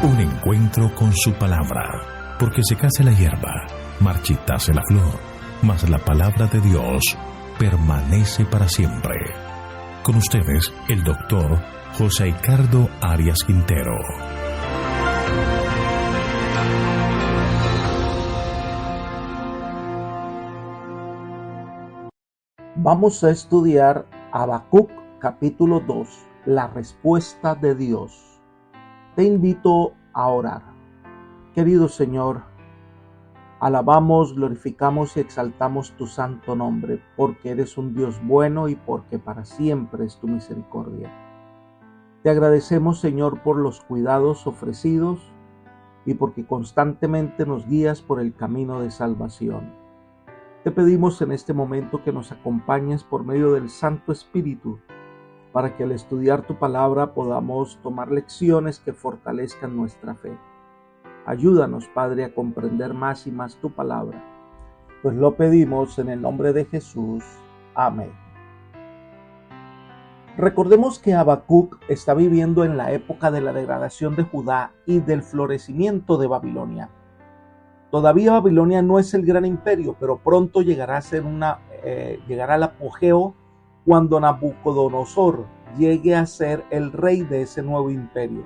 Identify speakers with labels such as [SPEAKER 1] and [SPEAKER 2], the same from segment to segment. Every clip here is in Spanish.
[SPEAKER 1] Un encuentro con su palabra, porque secase la hierba, marchitase la flor, mas la palabra de Dios permanece para siempre. Con ustedes, el doctor José Ricardo Arias Quintero.
[SPEAKER 2] Vamos a estudiar Habacuc capítulo 2, la respuesta de Dios. Te invito a orar. Querido Señor, alabamos, glorificamos y exaltamos tu santo nombre, porque eres un Dios bueno y porque para siempre es tu misericordia. Te agradecemos, Señor, por los cuidados ofrecidos y porque constantemente nos guías por el camino de salvación. Te pedimos en este momento que nos acompañes por medio del Santo Espíritu, para que al estudiar tu palabra podamos tomar lecciones que fortalezcan nuestra fe. Ayúdanos, Padre, a comprender más y más tu palabra, pues lo pedimos en el nombre de Jesús. Amén. Recordemos que Habacuc está viviendo en la época de la degradación de Judá y del florecimiento de Babilonia. Todavía Babilonia no es el gran imperio, pero pronto llegará a ser llegará al apogeo cuando Nabucodonosor llegue a ser el rey de ese nuevo imperio.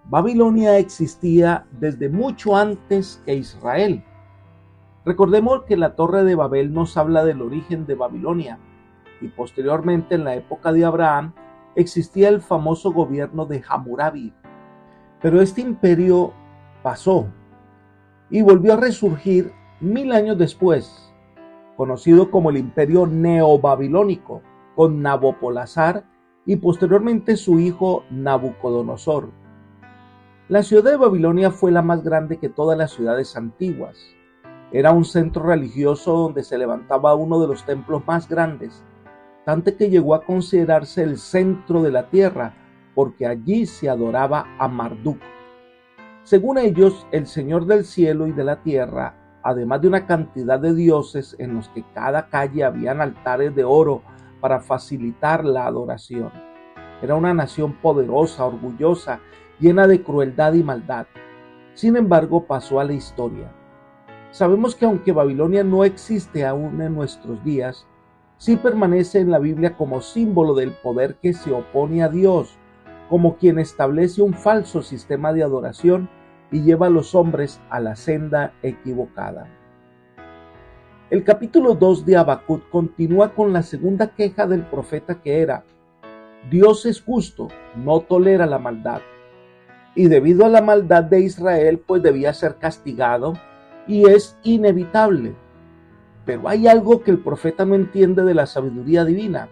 [SPEAKER 2] Babilonia existía desde mucho antes que Israel. Recordemos que la Torre de Babel nos habla del origen de Babilonia, y posteriormente en la época de Abraham existía el famoso gobierno de Hammurabi. Pero este imperio pasó y volvió a resurgir 1000 años después, conocido como el Imperio Neobabilónico, con Nabopolassar y posteriormente su hijo Nabucodonosor. La ciudad de Babilonia fue la más grande que todas las ciudades antiguas. Era un centro religioso donde se levantaba uno de los templos más grandes, tanto que llegó a considerarse el centro de la tierra, porque allí se adoraba a Marduk. Según ellos, el Señor del cielo y de la tierra, además de una cantidad de dioses en los que cada calle habían altares de oro para facilitar la adoración. Era una nación poderosa, orgullosa, llena de crueldad y maldad. Sin embargo, pasó a la historia. Sabemos que aunque Babilonia no existe aún en nuestros días, sí permanece en la Biblia como símbolo del poder que se opone a Dios, como quien establece un falso sistema de adoración y lleva a los hombres a la senda equivocada. El capítulo 2 de Habacuc continúa con la segunda queja del profeta, que era: Dios es justo, no tolera la maldad. Y debido a la maldad de Israel, pues debía ser castigado, y es inevitable. Pero hay algo que el profeta no entiende de la sabiduría divina.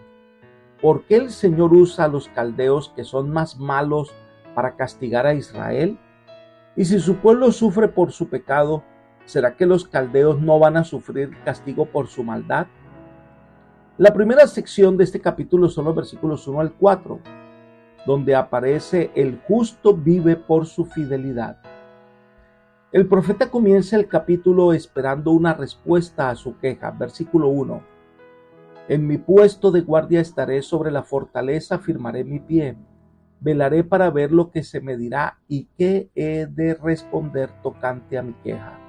[SPEAKER 2] ¿Por qué el Señor usa a los caldeos, que son más malos, para castigar a Israel? Y si su pueblo sufre por su pecado, ¿será que los caldeos no van a sufrir castigo por su maldad? La primera sección de este capítulo son los versículos 1 al 4, donde aparece: el justo vive por su fidelidad. El profeta comienza el capítulo esperando una respuesta a su queja. Versículo 1. En mi puesto de guardia estaré, sobre la fortaleza firmaré mi pie. Velaré para ver lo que se me dirá y qué he de responder tocante a mi queja.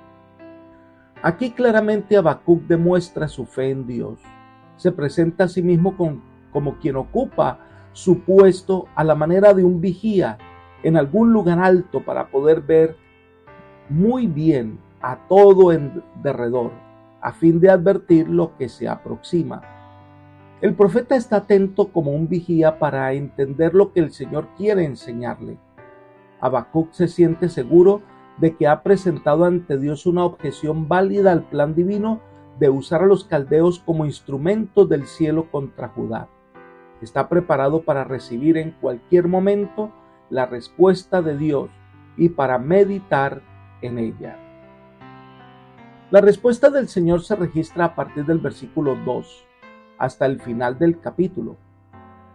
[SPEAKER 2] Aquí claramente Habacuc demuestra su fe en Dios. Se presenta a sí mismo como quien ocupa su puesto a la manera de un vigía en algún lugar alto para poder ver muy bien a todo en derredor, a fin de advertir lo que se aproxima. El profeta está atento como un vigía para entender lo que el Señor quiere enseñarle. Habacuc se siente seguro de que ha presentado ante Dios una objeción válida al plan divino de usar a los caldeos como instrumentos del cielo contra Judá. Está preparado para recibir en cualquier momento la respuesta de Dios y para meditar en ella. La respuesta del Señor se registra a partir del versículo 2 hasta el final del capítulo.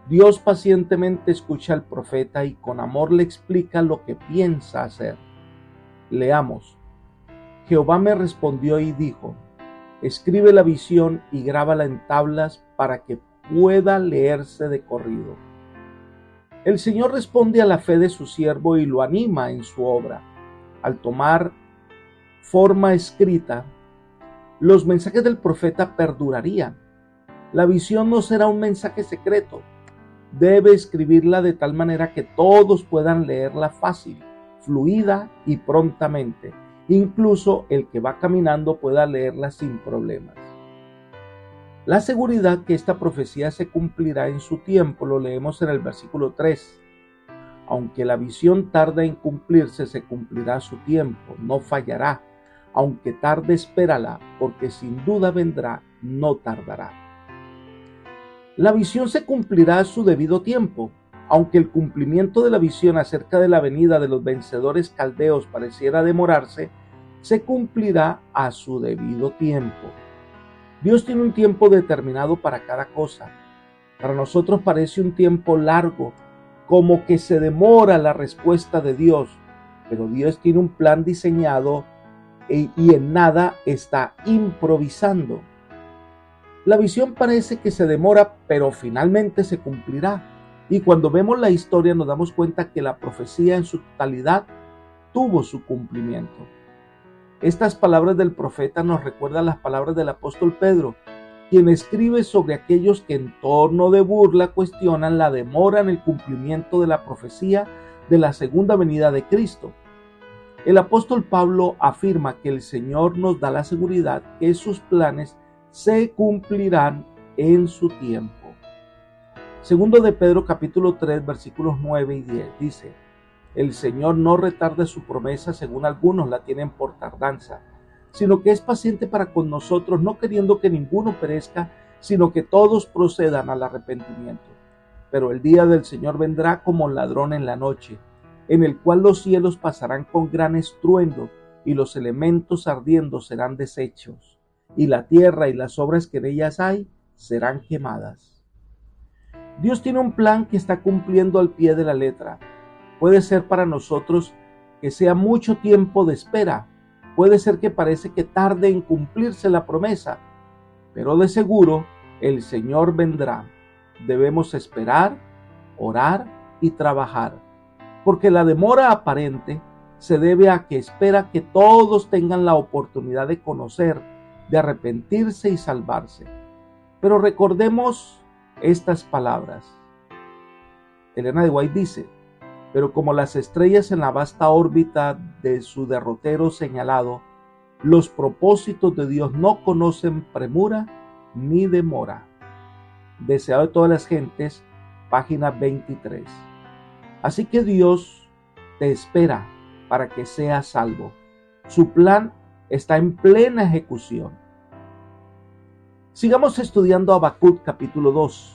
[SPEAKER 2] Dios pacientemente escucha al profeta y con amor le explica lo que piensa hacer. Leamos. Jehová me respondió y dijo: escribe la visión y grábala en tablas para que pueda leerse de corrido. El Señor responde a la fe de su siervo y lo anima en su obra. Al tomar forma escrita, los mensajes del profeta perdurarían. La visión no será un mensaje secreto. Debe escribirla de tal manera que todos puedan leerla fácil, fluida y prontamente. Incluso el que va caminando pueda leerla sin problemas. La seguridad que esta profecía se cumplirá en su tiempo lo leemos en el versículo 3. Aunque la visión tarde en cumplirse, se cumplirá a su tiempo, no fallará. Aunque tarde, espérala, porque sin duda vendrá, no tardará. La visión se cumplirá a su debido tiempo. Aunque el cumplimiento de la visión acerca de la venida de los vencedores caldeos pareciera demorarse, se cumplirá a su debido tiempo. Dios tiene un tiempo determinado para cada cosa. Para nosotros parece un tiempo largo, como que se demora la respuesta de Dios, pero Dios tiene un plan diseñado y en nada está improvisando. La visión parece que se demora, pero finalmente se cumplirá. Y cuando vemos la historia nos damos cuenta que la profecía en su totalidad tuvo su cumplimiento. Estas palabras del profeta nos recuerdan las palabras del apóstol Pedro, quien escribe sobre aquellos que en tono de burla cuestionan la demora en el cumplimiento de la profecía de la segunda venida de Cristo. El apóstol Pablo afirma que el Señor nos da la seguridad que sus planes se cumplirán en su tiempo. Segundo de Pedro capítulo 3 versículos 9 y 10 dice: el Señor no retarda su promesa según algunos la tienen por tardanza, sino que es paciente para con nosotros, no queriendo que ninguno perezca, sino que todos procedan al arrepentimiento. Pero el día del Señor vendrá como ladrón en la noche, en el cual los cielos pasarán con gran estruendo, y los elementos ardiendo serán deshechos, y la tierra y las obras que en ellas hay serán quemadas. Dios tiene un plan que está cumpliendo al pie de la letra. Puede ser para nosotros que sea mucho tiempo de espera. Puede ser que parece que tarde en cumplirse la promesa. Pero de seguro el Señor vendrá. Debemos esperar, orar y trabajar. Porque la demora aparente se debe a que espera que todos tengan la oportunidad de conocer, de arrepentirse y salvarse. Pero recordemos estas palabras. Elena de White dice: pero como las estrellas en la vasta órbita de su derrotero señalado, los propósitos de Dios no conocen premura ni demora. Deseado de todas las gentes, página 23. Así que Dios te espera para que seas salvo. Su plan está en plena ejecución. Sigamos estudiando Habacuc capítulo 2.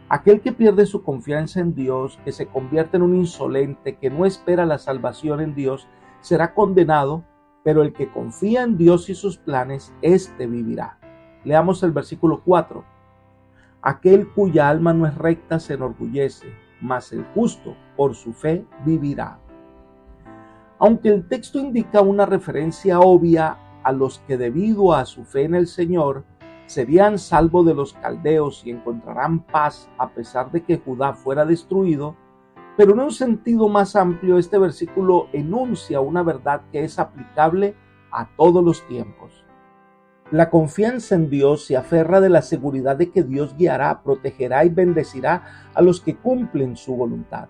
[SPEAKER 2] Aquel que pierde su confianza en Dios, que se convierte en un insolente, que no espera la salvación en Dios, será condenado, pero el que confía en Dios y sus planes, éste vivirá. Leamos el versículo 4. Aquel cuya alma no es recta se enorgullece, mas el justo por su fe vivirá. Aunque el texto indica una referencia obvia a los que debido a su fe en el Señor serían salvos de los caldeos y encontrarán paz a pesar de que Judá fuera destruido, pero en un sentido más amplio este versículo enuncia una verdad que es aplicable a todos los tiempos. La confianza en Dios se aferra de la seguridad de que Dios guiará, protegerá y bendecirá a los que cumplen su voluntad.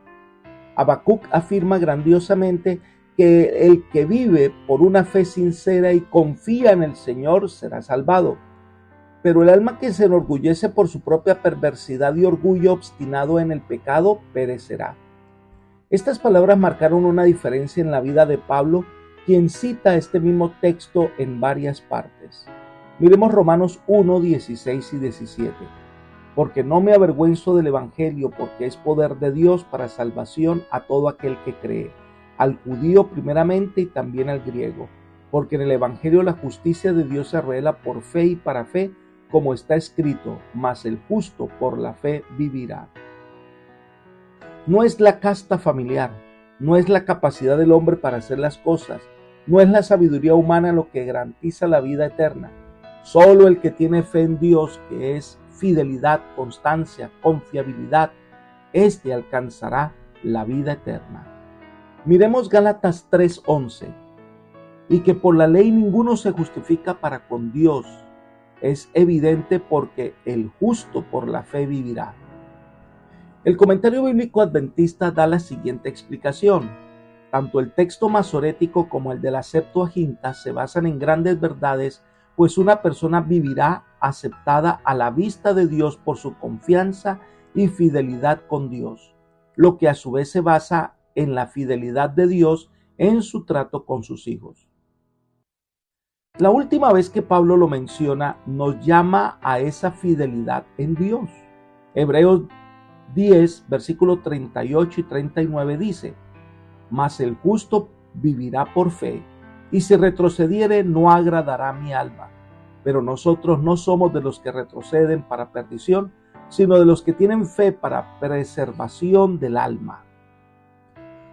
[SPEAKER 2] Habacuc afirma grandiosamente que el que vive por una fe sincera y confía en el Señor será salvado. Pero el alma que se enorgullece por su propia perversidad y orgullo obstinado en el pecado perecerá. Estas palabras marcaron una diferencia en la vida de Pablo, quien cita este mismo texto en varias partes. Miremos Romanos 1, 16 y 17. Porque no me avergüenzo del Evangelio, porque es poder de Dios para salvación a todo aquel que cree, al judío primeramente y también al griego. Porque en el Evangelio la justicia de Dios se revela por fe y para fe, como está escrito, mas el justo por la fe vivirá. No es la casta familiar, no es la capacidad del hombre para hacer las cosas, no es la sabiduría humana lo que garantiza la vida eterna. Solo el que tiene fe en Dios, que es fidelidad, constancia, confiabilidad, éste alcanzará la vida eterna. Miremos Gálatas 3:11. Y que por la ley ninguno se justifica para con Dios. Es evidente porque el justo por la fe vivirá. El comentario bíblico adventista da la siguiente explicación. Tanto el texto masorético como el de la Septuaginta se basan en grandes verdades, pues una persona vivirá aceptada a la vista de Dios por su confianza y fidelidad con Dios, lo que a su vez se basa en la fidelidad de Dios en su trato con sus hijos. La última vez que Pablo lo menciona, nos llama a esa fidelidad en Dios. Hebreos 10, versículos 38 y 39 dice: Mas el justo vivirá por fe, y si retrocediere no agradará mi alma. Pero nosotros no somos de los que retroceden para perdición, sino de los que tienen fe para preservación del alma.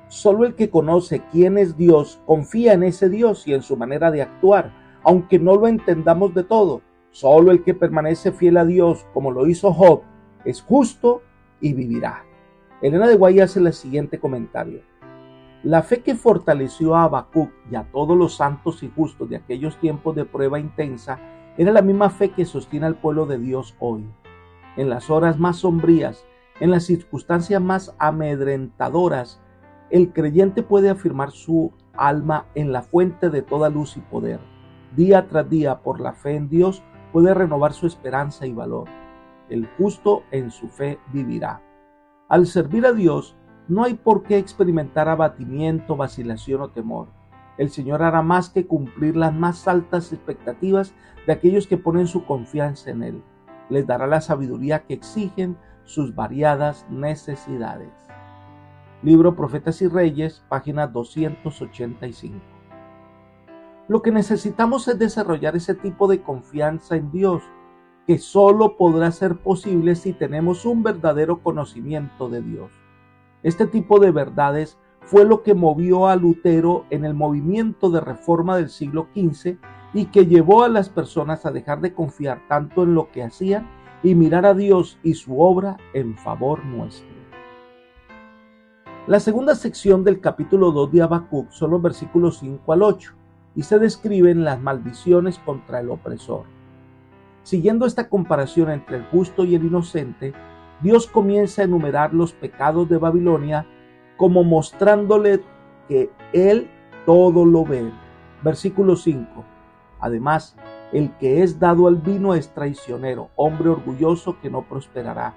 [SPEAKER 2] Solo el que conoce quién es Dios confía en ese Dios y en su manera de actuar, aunque no lo entendamos de todo. Solo el que permanece fiel a Dios, como lo hizo Job, es justo y vivirá. Elena de White hace el siguiente comentario. La fe que fortaleció a Habacuc y a todos los santos y justos de aquellos tiempos de prueba intensa era la misma fe que sostiene al pueblo de Dios hoy. En las horas más sombrías, en las circunstancias más amedrentadoras, el creyente puede afirmar su alma en la fuente de toda luz y poder. Día tras día, por la fe en Dios, puede renovar su esperanza y valor. El justo en su fe vivirá. Al servir a Dios, no hay por qué experimentar abatimiento, vacilación o temor. El Señor hará más que cumplir las más altas expectativas de aquellos que ponen su confianza en Él. Les dará la sabiduría que exigen sus variadas necesidades. Libro Profetas y Reyes, página 285. Lo que necesitamos es desarrollar ese tipo de confianza en Dios, que solo podrá ser posible si tenemos un verdadero conocimiento de Dios. Este tipo de verdades fue lo que movió a Lutero en el movimiento de reforma del siglo XV y que llevó a las personas a dejar de confiar tanto en lo que hacían y mirar a Dios y su obra en favor nuestro. La segunda sección del capítulo 2 de Habacuc son los versículos 5 al 8 y se describen las maldiciones contra el opresor. Siguiendo esta comparación entre el justo y el inocente, Dios comienza a enumerar los pecados de Babilonia como mostrándole que Él todo lo ve. Versículo 5. Además, el que es dado al vino es traicionero, hombre orgulloso que no prosperará.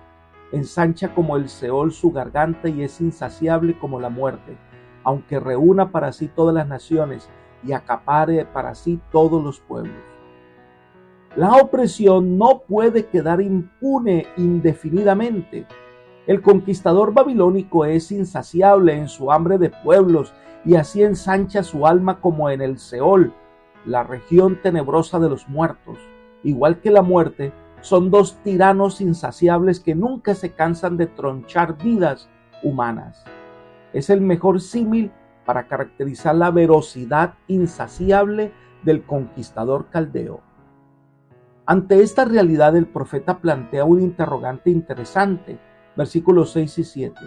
[SPEAKER 2] Ensancha como el Seol su garganta y es insaciable como la muerte, aunque reúna para sí todas las naciones y acapare para sí todos los pueblos. La opresión no puede quedar impune indefinidamente. El conquistador babilónico es insaciable en su hambre de pueblos y así ensancha su alma como en el Seol, la región tenebrosa de los muertos. Igual que la muerte, son dos tiranos insaciables que nunca se cansan de tronchar vidas humanas. Es el mejor símil para caracterizar la ferocidad insaciable del conquistador caldeo. Ante esta realidad, el profeta plantea un interrogante interesante, versículos 6 y 7.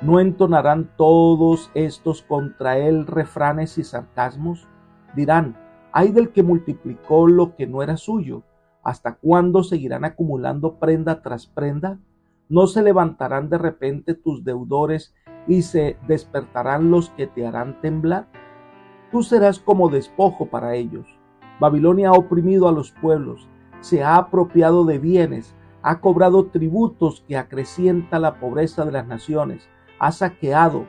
[SPEAKER 2] ¿No entonarán todos estos contra él refranes y sarcasmos? Dirán, ay del que multiplicó lo que no era suyo. ¿Hasta cuándo seguirán acumulando prenda tras prenda? ¿No se levantarán de repente tus deudores y se despertarán los que te harán temblar? Tú serás como despojo para ellos. Babilonia ha oprimido a los pueblos, se ha apropiado de bienes, ha cobrado tributos que acrecienta la pobreza de las naciones, ha saqueado.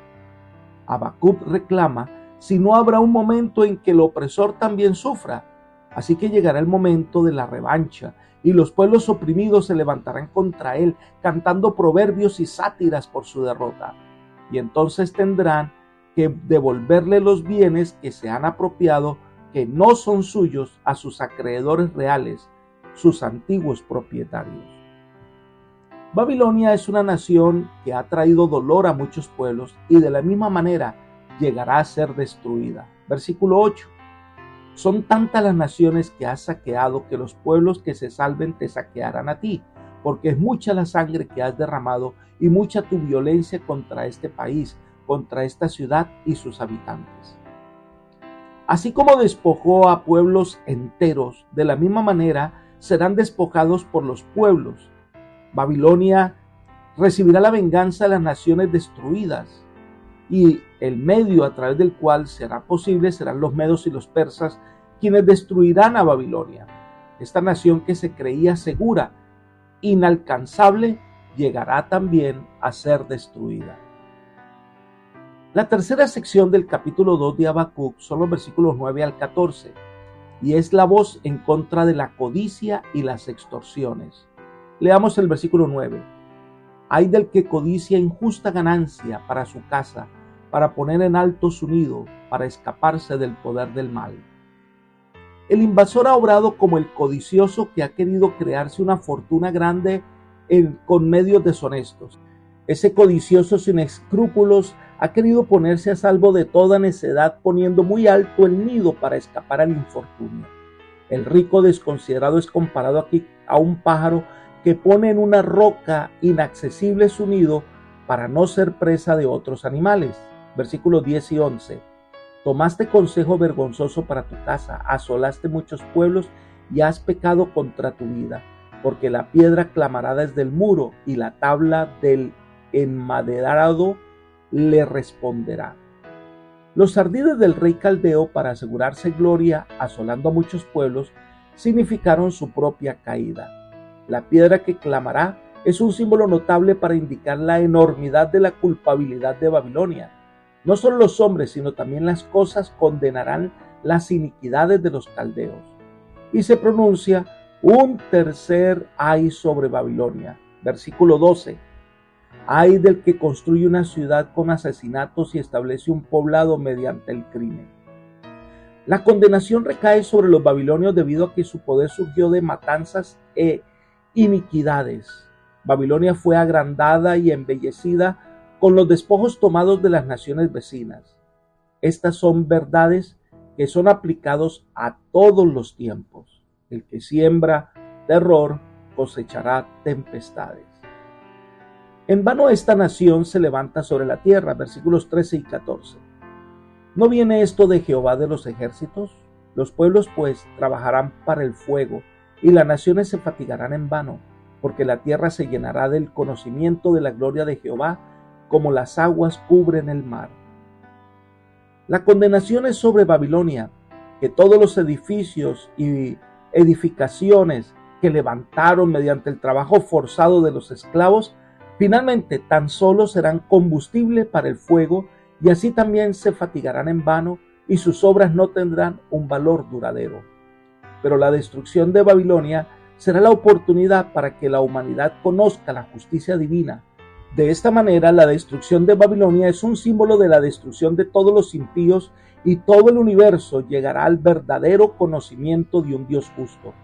[SPEAKER 2] Habacuc reclama si no habrá un momento en que el opresor también sufra. Así que llegará el momento de la revancha y los pueblos oprimidos se levantarán contra él, cantando proverbios y sátiras por su derrota. Y entonces tendrán que devolverle los bienes que se han apropiado, que no son suyos, a sus acreedores reales, sus antiguos propietarios. Babilonia es una nación que ha traído dolor a muchos pueblos y de la misma manera llegará a ser destruida. Versículo 8. Son tantas las naciones que has saqueado que los pueblos que se salven te saquearán a ti, porque es mucha la sangre que has derramado y mucha tu violencia contra este país, contra esta ciudad y sus habitantes. Así como despojó a pueblos enteros, de la misma manera serán despojados por los pueblos. Babilonia recibirá la venganza de las naciones destruidas, y el medio a través del cual será posible serán los medos y los persas, quienes destruirán a Babilonia. Esta nación que se creía segura, inalcanzable, llegará también a ser destruida. La tercera sección del capítulo 2 de Habacuc son los versículos 9 al 14, y es la voz en contra de la codicia y las extorsiones. Leamos el versículo 9. Ay del que codicia injusta ganancia para su casa, para poner en alto su nido, para escaparse del poder del mal. El invasor ha obrado como el codicioso que ha querido crearse una fortuna grande con medios deshonestos. Ese codicioso sin escrúpulos ha querido ponerse a salvo de toda necedad, poniendo muy alto el nido para escapar al infortunio. El rico desconsiderado es comparado aquí a un pájaro que pone en una roca inaccesible su nido para no ser presa de otros animales. Versículos 10 y 11. Tomaste consejo vergonzoso para tu casa, asolaste muchos pueblos y has pecado contra tu vida, porque la piedra clamará desde el muro y la tabla del enmaderado le responderá. Los ardides del rey caldeo para asegurarse gloria, asolando a muchos pueblos, significaron su propia caída. La piedra que clamará es un símbolo notable para indicar la enormidad de la culpabilidad de Babilonia. No solo los hombres, sino también las cosas condenarán las iniquidades de los caldeos. Y se pronuncia un tercer ay sobre Babilonia. Versículo 12. Ay del que construye una ciudad con asesinatos y establece un poblado mediante el crimen. La condenación recae sobre los babilonios debido a que su poder surgió de matanzas e iniquidades. Babilonia fue agrandada y embellecida con los despojos tomados de las naciones vecinas. Estas son verdades que son aplicados a todos los tiempos. El que siembra terror cosechará tempestades. En vano esta nación se levanta sobre la tierra, versículos 13 y 14. ¿No viene esto de Jehová de los ejércitos? Los pueblos pues trabajarán para el fuego, y las naciones se fatigarán en vano, porque la tierra se llenará del conocimiento de la gloria de Jehová, como las aguas cubren el mar. La condenación es sobre Babilonia, que todos los edificios y edificaciones que levantaron mediante el trabajo forzado de los esclavos, finalmente tan solo serán combustible para el fuego, y así también se fatigarán en vano, y sus obras no tendrán un valor duradero. Pero la destrucción de Babilonia será la oportunidad para que la humanidad conozca la justicia divina. De esta manera, la destrucción de Babilonia es un símbolo de la destrucción de todos los impíos, y todo el universo llegará al verdadero conocimiento de un Dios justo.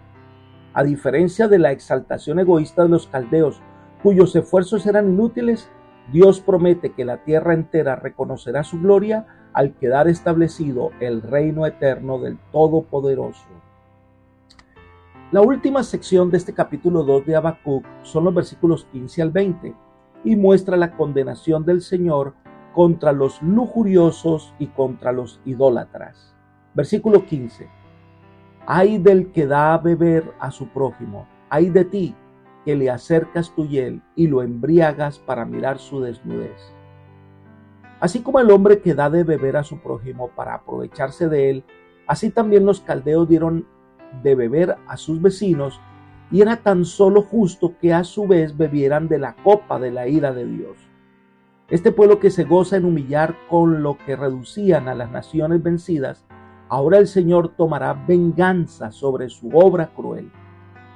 [SPEAKER 2] A diferencia de la exaltación egoísta de los caldeos, cuyos esfuerzos eran inútiles, Dios promete que la tierra entera reconocerá su gloria al quedar establecido el reino eterno del Todopoderoso. La última sección de este capítulo 2 de Habacuc son los versículos 15 al 20 y muestra la condenación del Señor contra los lujuriosos y contra los idólatras. Versículo 15. Ay del que da a beber a su prójimo, ay de ti que le acercas tu hiel y lo embriagas para mirar su desnudez. Así como el hombre que da de beber a su prójimo para aprovecharse de él, así también los caldeos dieron de beber a sus vecinos, y era tan solo justo que a su vez bebieran de la copa de la ira de Dios. Este pueblo que se goza en humillar con lo que reducían a las naciones vencidas, ahora el Señor tomará venganza sobre su obra cruel.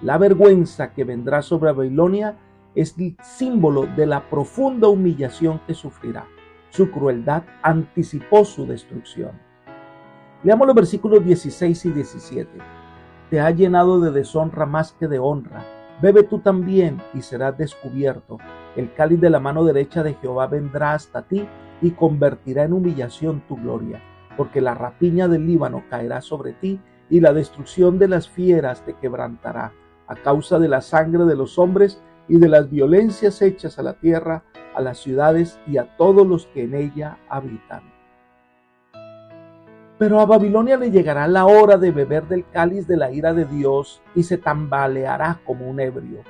[SPEAKER 2] La vergüenza que vendrá sobre Babilonia es el símbolo de la profunda humillación que sufrirá. Su crueldad anticipó su destrucción. Leamos los versículos 16 y 17. Te ha llenado de deshonra más que de honra. Bebe tú también y serás descubierto. El cáliz de la mano derecha de Jehová vendrá hasta ti y convertirá en humillación tu gloria. Porque la rapiña del Líbano caerá sobre ti y la destrucción de las fieras te quebrantará. A causa de la sangre de los hombres y de las violencias hechas a la tierra, a las ciudades y a todos los que en ella habitan. Pero a Babilonia le llegará la hora de beber del cáliz de la ira de Dios y se tambaleará como un ebrio.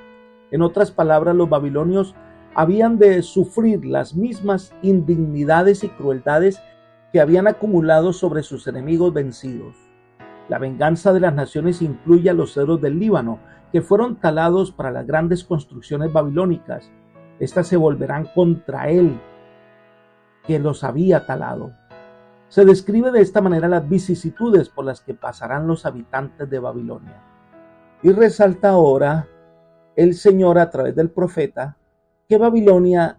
[SPEAKER 2] En otras palabras, los babilonios habían de sufrir las mismas indignidades y crueldades que habían acumulado sobre sus enemigos vencidos. La venganza de las naciones incluye a los cedros del Líbano, que fueron talados para las grandes construcciones babilónicas. Estas se volverán contra él, que los había talado. Se describe de esta manera las vicisitudes por las que pasarán los habitantes de Babilonia. Y resalta ahora el Señor a través del profeta que Babilonia,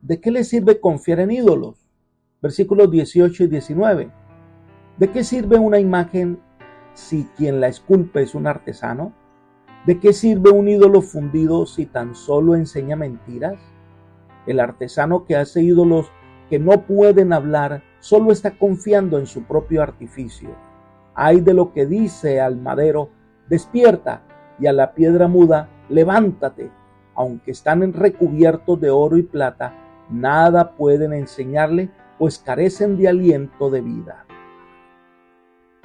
[SPEAKER 2] ¿de qué le sirve confiar en ídolos? Versículos 18 y 19. ¿De qué sirve una imagen si quien la esculpe es un artesano? ¿De qué sirve un ídolo fundido si tan solo enseña mentiras? El artesano que hace ídolos que no pueden hablar solo está confiando en su propio artificio. Ay de lo que dice al madero, despierta, y a la piedra muda, levántate. Aunque están recubiertos de oro y plata, nada pueden enseñarle, pues carecen de aliento de vida.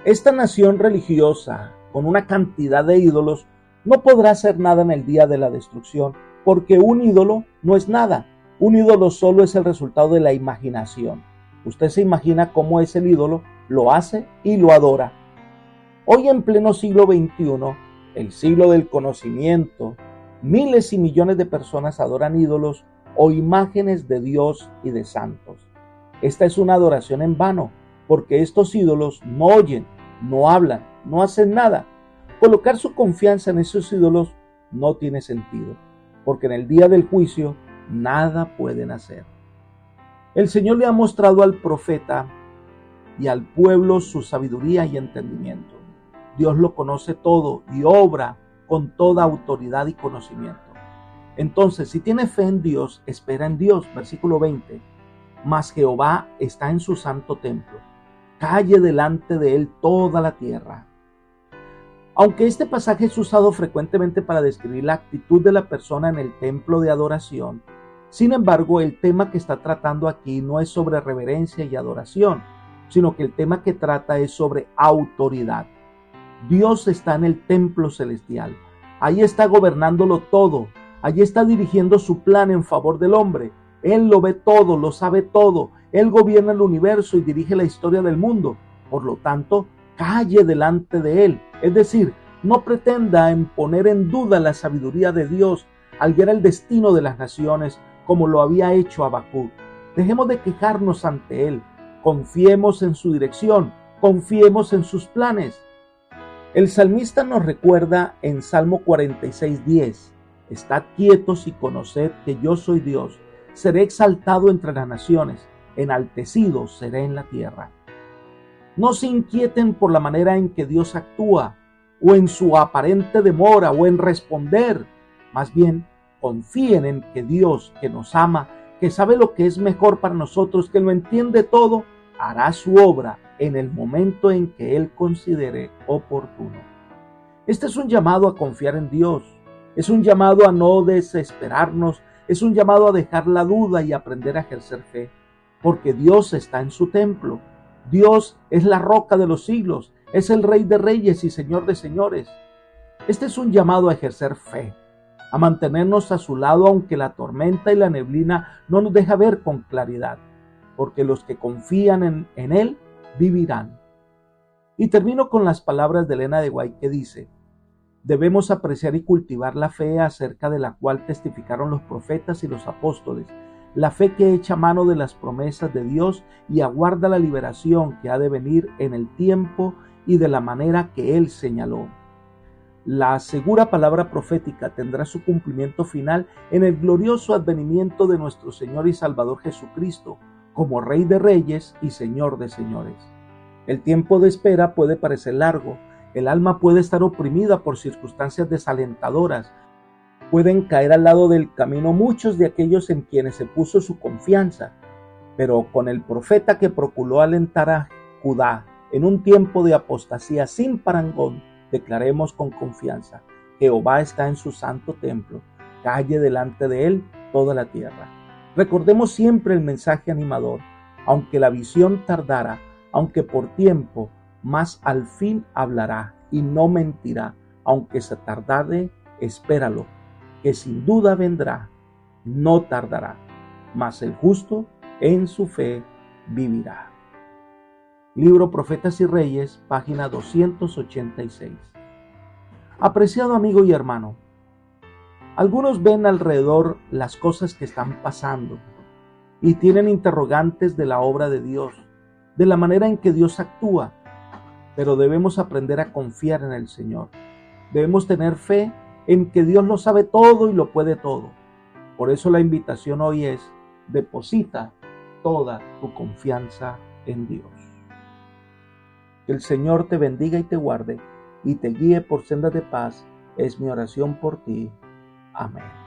[SPEAKER 2] Esta nación religiosa, con una cantidad de ídolos, no podrá hacer nada en el día de la destrucción, porque un ídolo no es nada. Un ídolo solo es el resultado de la imaginación. Usted se imagina cómo es el ídolo, lo hace y lo adora. Hoy en pleno siglo XXI, el siglo del conocimiento, miles y millones de personas adoran ídolos o imágenes de Dios y de santos. Esta es una adoración en vano, porque estos ídolos no oyen, no hablan, no hacen nada. Colocar su confianza en esos ídolos no tiene sentido, porque en el día del juicio nada pueden hacer. El Señor le ha mostrado al profeta y al pueblo su sabiduría y entendimiento. Dios lo conoce todo y obra con toda autoridad y conocimiento. Entonces, si tiene fe en Dios, espera en Dios. Versículo 20. Mas Jehová está en su santo templo. Calle delante de él toda la tierra. Aunque este pasaje es usado frecuentemente para describir la actitud de la persona en el templo de adoración, sin embargo, el tema que está tratando aquí no es sobre reverencia y adoración, sino que el tema que trata es sobre autoridad. Dios está en el templo celestial. Ahí está gobernándolo todo. Allí está dirigiendo su plan en favor del hombre. Él lo ve todo, lo sabe todo. Él gobierna el universo y dirige la historia del mundo. Por lo tanto, calle delante de él. Es decir, no pretenda en poner en duda la sabiduría de Dios al guiar el destino de las naciones como lo había hecho Habacuc. Dejemos de quejarnos ante él. Confiemos en su dirección. Confiemos en sus planes. El salmista nos recuerda en Salmo 46:10, estad quietos y conoced que yo soy Dios, seré exaltado entre las naciones, enaltecido seré en la tierra. No se inquieten por la manera en que Dios actúa, o en su aparente demora, o en responder. Más bien, confíen en que Dios, que nos ama, que sabe lo que es mejor para nosotros, que lo entiende todo, hará su obra en el momento en que Él considere oportuno. Este es un llamado a confiar en Dios, es un llamado a no desesperarnos, es un llamado a dejar la duda y aprender a ejercer fe, porque Dios está en su templo. Dios es la roca de los siglos, es el Rey de reyes y Señor de señores. Este es un llamado a ejercer fe, a mantenernos a su lado aunque la tormenta y la neblina no nos deja ver con claridad, porque los que confían en Él vivirán. Y termino con las palabras de Elena de White que dice: debemos apreciar y cultivar la fe acerca de la cual testificaron los profetas y los apóstoles, la fe que echa mano de las promesas de Dios y aguarda la liberación que ha de venir en el tiempo y de la manera que Él señaló. La segura palabra profética tendrá su cumplimiento final en el glorioso advenimiento de nuestro Señor y Salvador Jesucristo, como Rey de reyes y Señor de señores. El tiempo de espera puede parecer largo, el alma puede estar oprimida por circunstancias desalentadoras, pueden caer al lado del camino muchos de aquellos en quienes se puso su confianza, pero con el profeta que procuró alentar a Judá en un tiempo de apostasía sin parangón, declaremos con confianza: Jehová está en su santo templo, calle delante de Él toda la tierra. Recordemos siempre el mensaje animador. Aunque la visión tardara, aunque por tiempo, mas al fin hablará y no mentirá. Aunque se tardare, espéralo, que sin duda vendrá, no tardará. Mas el justo en su fe vivirá. Libro Profetas y Reyes, página 286. Apreciado amigo y hermano, algunos ven alrededor las cosas que están pasando y tienen interrogantes de la obra de Dios, de la manera en que Dios actúa, pero debemos aprender a confiar en el Señor. Debemos tener fe en que Dios lo sabe todo y lo puede todo. Por eso la invitación hoy es: deposita toda tu confianza en Dios. Que el Señor te bendiga y te guarde y te guíe por sendas de paz, es mi oración por ti. Amén.